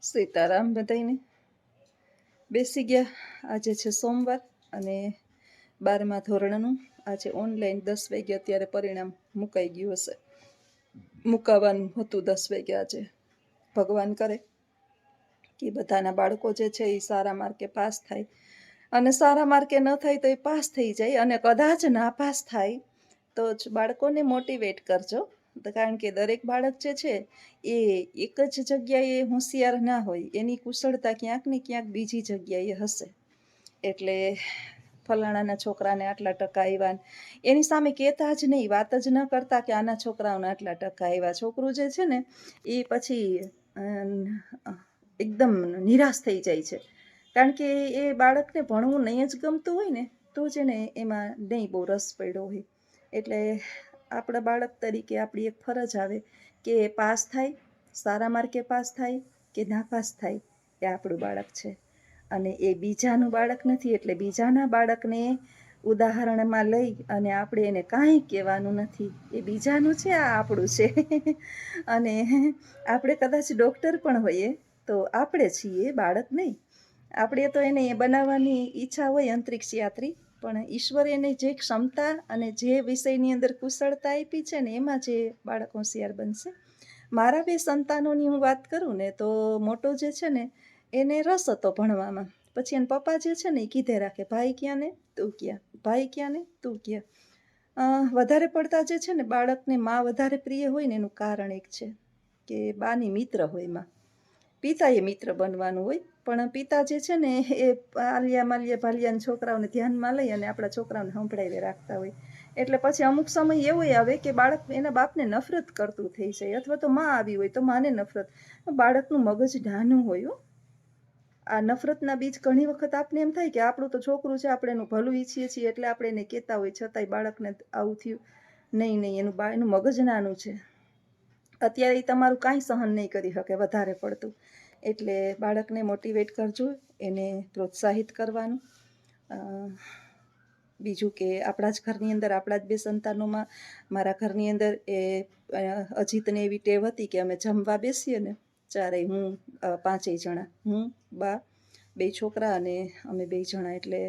સીતારામ બધાઈને. બેસી ગયા. આજે છે સોમવાર અને 12મા ધોરણનું આજે ઓનલાઈન 10 વાગ્યા અત્યારે પરિણામ મુકાઈ ગયું હશે. મુકાવાનું હતું 10 વાગ્યા. આજે ભગવાન કરે કે બધાના બાળકો જે છે એ સારા માર્કે પાસ થાય, અને સારા માર્કે ન થાય તો એ પાસ થઈ જાય, અને કદાચ ના પાસ થાય તો જ બાળકોને મોટિવેટ કરજો, કારણ કે દરેક બાળક જે છે એ એક જ જગ્યાએ હોશિયાર ના હોય, એની કુશળતા ક્યાંક ને ક્યાંક બીજી જગ્યાએ હશે. એટલે ફલાણાના છોકરાને આટલા ટકા આવ્યા, એની સામે કહેતા જ નહીં, વાત જ ન કરતા કે આના છોકરાઓને આટલા ટકા આવ્યા. છોકરું જે છે ને એ પછી એકદમ નિરાશ થઈ જાય છે, કારણ કે એ બાળકને ભણવું નહીં જ ગમતું હોય ને તો જ એને એમાં નહીં બહુ રસ પડ્યો હોય. એટલે આપણા બાળક તરીકે આપણી એક ફરજ આવે કે પાસ થાય, સારા માર્કે પાસ થાય કે નાપાસ થાય, એ આપણું બાળક છે અને એ બીજાનું બાળક નથી. એટલે બીજાના બાળકને ઉદાહરણમાં લઈ અને આપણે એને કાંઈ કહેવાનું નથી. એ બીજાનું છે, આ આપણું છે. અને આપણે કદાચ ડૉક્ટર પણ હોઈએ તો આપણે છીએ, બાળક નહીં. આપણે તો એને બનાવવાની ઈચ્છા હોય અંતરિક્ષ યાત્રી, પણ ઈશ્વરે એને જે ક્ષમતા અને જે વિષયની અંદર કુશળતા આપી છે ને એમાં જે બાળક હોશિયાર બનશે. મારા 2 સંતાનોની હું વાત કરું ને તો મોટો જે છે ને એને રસ હતો ભણવામાં. પછી એના પપ્પા જે છે ને એ કીધે રાખે, ભાઈ ક્યાં ને તું ક્યાં, ભાઈ ક્યાં ને તું ક્યાં. વધારે પડતા જે છે ને બાળકને માં વધારે પ્રિય હોય ને એનું કારણ એક છે કે બાની મિત્ર હોય માં. પિતાએ મિત્ર બનવાનું હોય, પણ પિતા જે છે ને એ આલિયા માલિયા ભાલિયાના છોકરાઓને ધ્યાનમાં લઈ અને આપણા છોકરાઓને સંભળાવી રાખતા હોય. એટલે પછી અમુક સમય એવો આવે કે બાળક એના બાપને નફરત કરતું થઈ જાય, અથવા તો માં આવી હોય તો માને નફરત. બાળકનું મગજ નાનું હોય. આ નફરતના બીજ ઘણી વખત આપને એમ થાય કે આપણું તો છોકરું છે, આપણે એનું ભલું ઈચ્છીએ છીએ એટલે આપણે એને કહેતા હોય, છતાંય બાળકને આવું થયું. નહીં, એનું મગજ નાનું છે. અત્યારે તમારું કાંઈ સહન નહીં કરી શકે વધારે પડતું. એટલે બાળકને મોટિવેટ કરજો, એને પ્રોત્સાહિત કરવાનું. બીજું કે આપણા જ ઘરની અંદર, આપણા જ 2 સંતાનોમાં, મારા ઘરની અંદર એ અજીતને એવી ટેવ હતી કે અમે જમવા બેસીએ ને ચારેય, હું 5 જણા, હું, બા, 2 છોકરા અને અમે 2 જણા. એટલે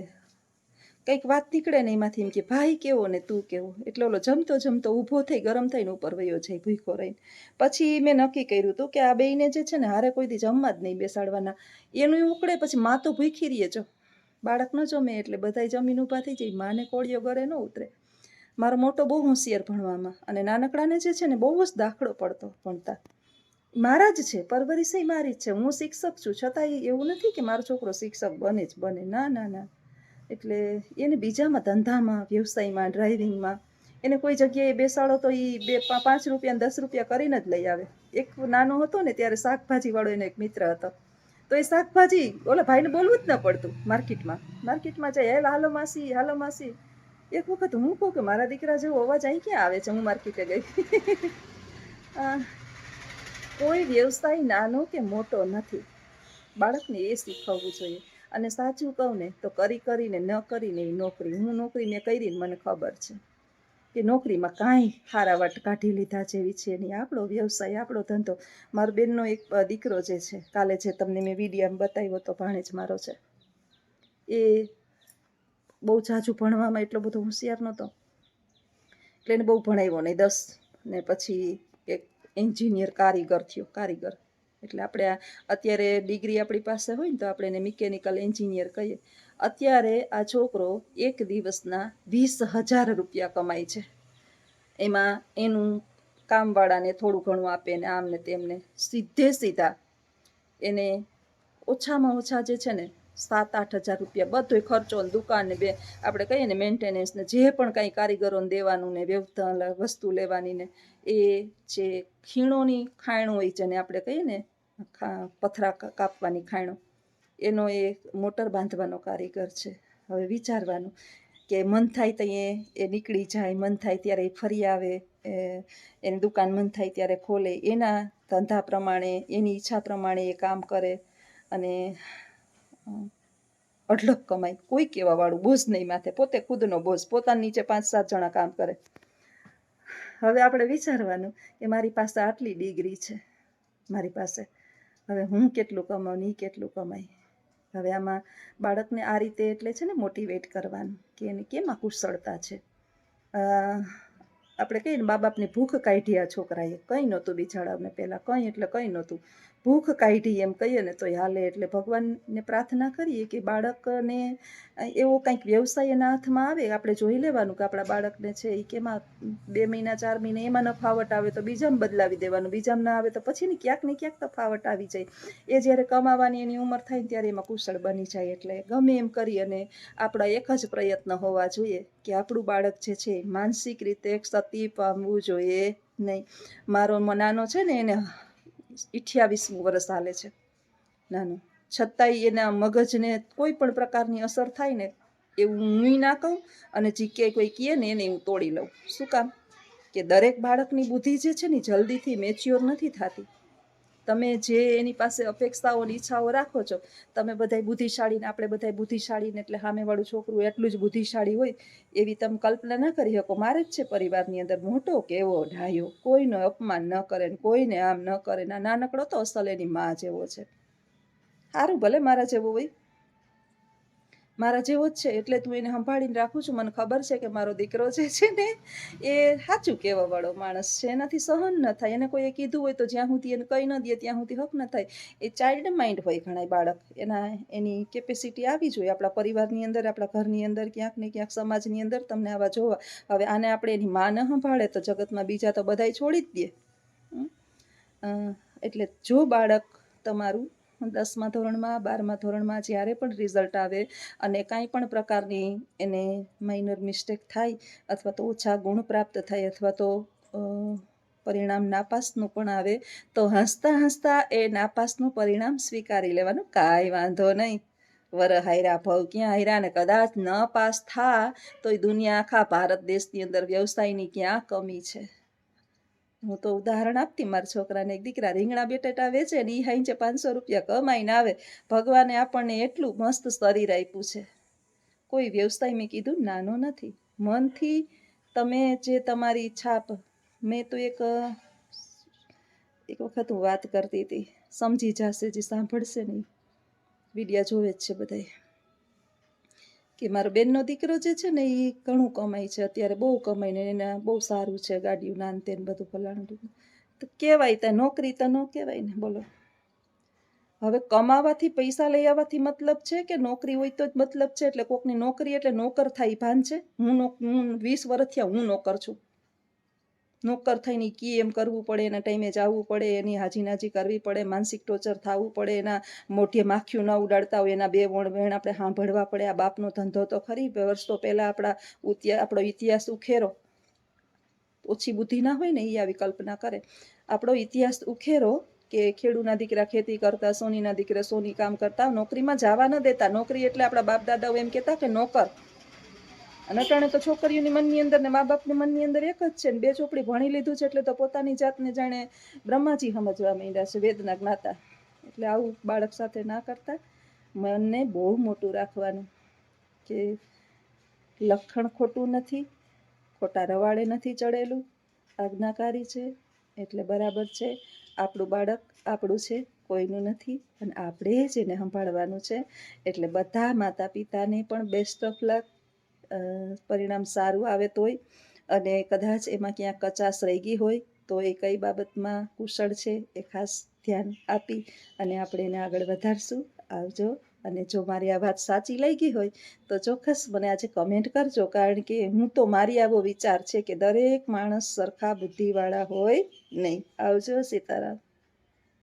કંઈક વાત નીકળે ને એમાંથી એમ કે ભાઈ કેવો ને તું કેવો, એટલે ઓલો જમતો જમતો ઊભો થઈ ગરમ થઈને ઉપર વયો જાય ભૂખો રહીને. પછી મેં નક્કી કર્યું હતું કે આ બેયને જે છે ને હારે કોઈ દી જમવા જ નહીં બેસાડવાના. એનું ઉકળે પછી માં તો ભૂખી રહીએ. જો બાળક ન જમે એટલે બધાય જમીન ઊભા થઈ જાય, માને કોળિયો ગળે ન ઉતરે. મારો મોટો બહુ હોશિયાર ભણવામાં, અને નાનકડાને જે છે ને બહુ જ દાખલો પડતો ભણતા. મારા જ છે, પરવરિશય મારી જ છે. હું શિક્ષક છું, છતાંય એવું નથી કે મારો છોકરો શિક્ષક બને જ બને, ના ના ના. એટલે એને બીજામાં, ધંધામાં, વ્યવસાયમાં, ડ્રાઇવિંગમાં, એને કોઈ જગ્યાએ બેસાડો તો એ 5 રૂપિયા 10 રૂપિયા કરીને જ લઈ આવે. એક નાનો હતો ને ત્યારે શાકભાજીવાળો એનો એક મિત્ર હતો, તો એ શાકભાજી ઓલા ભાઈને બોલવું જ ન પડતું. માર્કેટમાં જાય, હાલો માસી, હાલો માસી. એક વખત હું કહું કે મારા દીકરા જેવો અવાજ અહીં ક્યાં આવે છે, હું માર્કેટે ગઈ. કોઈ વ્યવસાય નાનો કે મોટો નથી, બાળકને એ શીખવવું જોઈએ. અને સાચું કહું ને તો કરીને ન કરીને એ નોકરી, હું નોકરી મેં કરીને મને ખબર છે કે નોકરીમાં કાંઈ હારાવાટ કાઢી લીધા જેવી છે નહીં. આપણો વ્યવસાય, આપણો ધંધો. મારા બેનનો એક દીકરો જે છે, કાલે જે તમને મેં વિડીયોમાં બતાવ્યો તો ભાણેજ મારો છે, એ બહુ ઝાઝું ભણવામાં એટલો બધો હોશિયાર નહોતો, એટલે એને બહુ ભણાવ્યો નહીં. 10 ને પછી એક એન્જિનિયર, કારીગર થયો. કારીગર એટલે આપણે અત્યારે ડિગ્રી આપણી પાસે હોય ને તો આપણે એને મિકેનિકલ એન્જિનિયર કહીએ. અત્યારે આ છોકરો એક દિવસના 20,000 રૂપિયા કમાય છે. એમાં એનું કામવાળાને થોડું ઘણું આપે ને આમ ને તેમને, સીધા એને ઓછામાં ઓછા જે છે ને 7-8 હજાર રૂપિયા બધોય ખર્ચો ને દુકાન ને આપણે કહીએ ને મેન્ટેનન્સ ને જે પણ કાંઈ કારીગરોને દેવાનું ને વસ્તુ લેવાની ને, એ જે ખીણોની ખાણો હોય જેને આપણે કહીએ ને પથરા કાપવાની ખાણો, એનો એ મોટર બાંધવાનો કારીગર છે. હવે વિચારવાનું કે મન થાય તો એ નીકળી જાય, મન થાય ત્યારે એ ફરી આવે, એની દુકાન મન થાય ત્યારે ખોલે, એના ધંધા પ્રમાણે, એની ઈચ્છા પ્રમાણે એ કામ કરે અને અઢળક કમાય. કોઈ કહેવાવાળું બોજ નહીં માથે, પોતે ખુદનો બોજ, પોતાની નીચે 5-7 જણા કામ કરે. હવે આપણે વિચારવાનું કે મારી પાસે આટલી ડિગ્રી છે, મારી પાસે હવે હું કેટલું કમાઉં ને એ કેટલું કમાય. હવે આમાં બાળકને આ રીતે એટલે છે ને મોટિવેટ કરવાનું કે એને કેમાં કુશળતા છે. આપણે કહીએ ને મા બાપની ભૂખ કાઢી આ છોકરાએ, કંઈ નહોતું બિચારાને પહેલાં, કંઈ એટલે કંઈ નહોતું, ભૂખ કાઢી એમ કહીએ ને તોય હાલે. એટલે ભગવાનને પ્રાર્થના કરીએ કે બાળકને એવો કંઈક વ્યવસાય એના હાથમાં આવે. આપણે જોઈ લેવાનું કે આપણા બાળકને છે એ કેમાં 2 મહિના 4 મહિને એમાં ન ફાવટ આવે તો બીજામાં બદલાવી દેવાનું, બીજામાં ના આવે તો પછી ક્યાંક ને ક્યાંક તો ફાવટ આવી જાય. એ જ્યારે કમાવાની એની ઉંમર થાય ને ત્યારે એમાં કુશળ બની જાય. એટલે ગમે એમ કરી અને આપણા એક જ પ્રયત્ન હોવા જોઈએ કે આપણું બાળક જે છે માનસિક રીતે ક્ષતિ પામવું જોઈએ નહીં. મારો નાનો છે ને એને 28મું વર્ષ હાલે છે નાનું, છતાંય એના મગજને કોઈ પણ પ્રકારની અસર થાય ને એવું હું ના કહું અને જે કોઈ કહે ને એને હું તોડી લઉં. શું કામ? કે દરેક બાળકની બુદ્ધિ જે છે ને જલ્દીથી મેચ્યોર નથી થતી. તમે જે એની પાસે અપેક્ષાઓ અને ઈચ્છાઓ રાખો છો, તમે બધાય બુદ્ધિશાળીને આપણે બધાય બુદ્ધિશાળીને એટલે સામેવાળું છોકરું એટલું જ બુદ્ધિશાળી હોય એવી તમે કલ્પના ન કરી શકો. મારે જ છે પરિવારની અંદર મોટો કેવો ઢાયો, કોઈનો અપમાન ન કરે ને કોઈને આમ ન કરે. નાનકડો તો અસલ એની માં જેવો છે. સારું ભલે મારા જેવો હોય, મારા જેવો જ છે એટલે તું એને સંભાળીને રાખું છું. મને ખબર છે કે મારો દીકરો જે છે ને એ સાચું કહેવા વાળો માણસ છે, એનાથી સહન ન થાય. એને કોઈએ કીધું હોય તો જ્યાં સુધી એને કહી ન દે ત્યાં સુધી હક ન થાય. એ ચાઇલ્ડ માઇન્ડ હોય ઘણા બાળક, એની કેપેસિટી આવી જોઈએ. આપણા પરિવારની અંદર, આપણા ઘરની અંદર, ક્યાંક ને ક્યાંક સમાજની અંદર તમને આવા જોવા. હવે આને આપણે એની માં ન સંભાળે તો જગતમાં બીજા તો બધાય છોડી જ દે. એટલે જો બાળક તમારું 10મા ધોરણમાં 12મા ધોરણમાં જ્યારે પણ રિઝલ્ટ આવે અને કાંઈ પણ પ્રકારની એને માઇનર મિસ્ટેક થાય અથવા તો ઓછા ગુણ પ્રાપ્ત થાય અથવા તો પરિણામ નાપાસનું પણ આવે તો હસતા હસતા એ નાપાસનું પરિણામ સ્વીકારી લેવાનું. કાંઈ વાંધો નહીં, વર હાયરા ભવ ક્યાં હાયરા, ને કદાચ ન પાસ થા તો એ દુનિયા આખા ભારત દેશની અંદર વ્યવસાયની ક્યાં કમી છે. હું તો ઉદાહરણ આપતી, મારા છોકરાને એક દીકરા રીંગણા બટેટા વેચે ને એ હાઈંચે 500 રૂપિયા કમાઈને આવે. ભગવાને આપણને એટલું મસ્ત શરીર આપ્યું છે. કોઈ વ્યવસાય મેં કીધું નાનો નથી. મનથી તમે જે તમારી છાપ, મેં તો એક વખત હું વાત કરતી હતી, સમજી જશે જે સાંભળશે નહીં, વિડીયા જોવે જ છે બધાય, કે મારો બેનનો દીકરો જે છે ને એ ઘણું કમાય છે અત્યારે, બહુ કમાઈને એને બહુ સારું છે, ગાડીઓ નાન તેન બધું ફલાણું. તો કહેવાય ત્યાં નોકરી તો ન કહેવાય ને, બોલો. હવે કમાવાથી પૈસા લઈ આવવાથી મતલબ છે કે નોકરી હોય તો જ મતલબ છે? એટલે કોકની નોકરી એટલે નોકર થાય ભાન છે? હું 20 વર્ષ થયા હું નોકર છું. નોકર થઈને કી એમ કરવું પડે, એના ટાઈમે જવું પડે, એની હાજી નાજી કરવી પડે, માનસિક ટોર્ચર થવું પડે, એના મોઢે માખીયું ન ઉડાડતા હોય, એના 2 વેણ આપણે સાંભળવા પડે. આ બાપનો ધંધો તો ખરી, વર્ષો પહેલાં આપણો ઇતિહાસ ઉખેરો. ઓછી બુદ્ધિ ના હોય ને એ આવી કલ્પના કરે. આપણો ઇતિહાસ ઉખેરો કે ખેડૂના દીકરા ખેતી કરતા, સોનીના દીકરા સોની કામ કરતા, નોકરીમાં જવા ન દેતા. નોકરી એટલે આપણા બાપ દાદાઓ એમ કહેતા કે નોકર. અને અટાણે તો છોકરીઓની મનની અંદર ને મા બાપની મનની અંદર એક જ છે ને, 2 ચોપડી ભણી લીધું છે એટલે તો પોતાની જાતને જાણે બ્રહ્માજી સમજવા માંડ્યા છે, વેદના જ્ઞાતા. એટલે આવું બાળક સાથે ના કરતા. મનને બહુ મોટું રાખવાનું કે લખણ ખોટું નથી, ખોટા રવાડે નથી ચડેલું, આજ્ઞાકારી છે એટલે બરાબર છે. આપણું બાળક આપણું છે, કોઈનું નથી, અને આપણે જ એને સંભાળવાનું છે. એટલે બધા માતા પિતાને પણ બેસ્ટ ઓફ લક. પરિણામ સારું આવે તોય, અને કદાચ એમાં ક્યાંક કચાશ રહી ગઈ હોય તો એ કઈ બાબતમાં કુશળ છે એ ખાસ ધ્યાન આપી અને આપણે એને આગળ વધારશું. આવજો. અને જો મારી આ વાત સાચી લાગી હોય તો ચોક્કસ મને આજે કમેન્ટ કરજો, કારણ કે મારી આવો વિચાર છે કે દરેક માણસ સરખા બુદ્ધિવાળા હોય નહીં. આવજો. સીતારામ.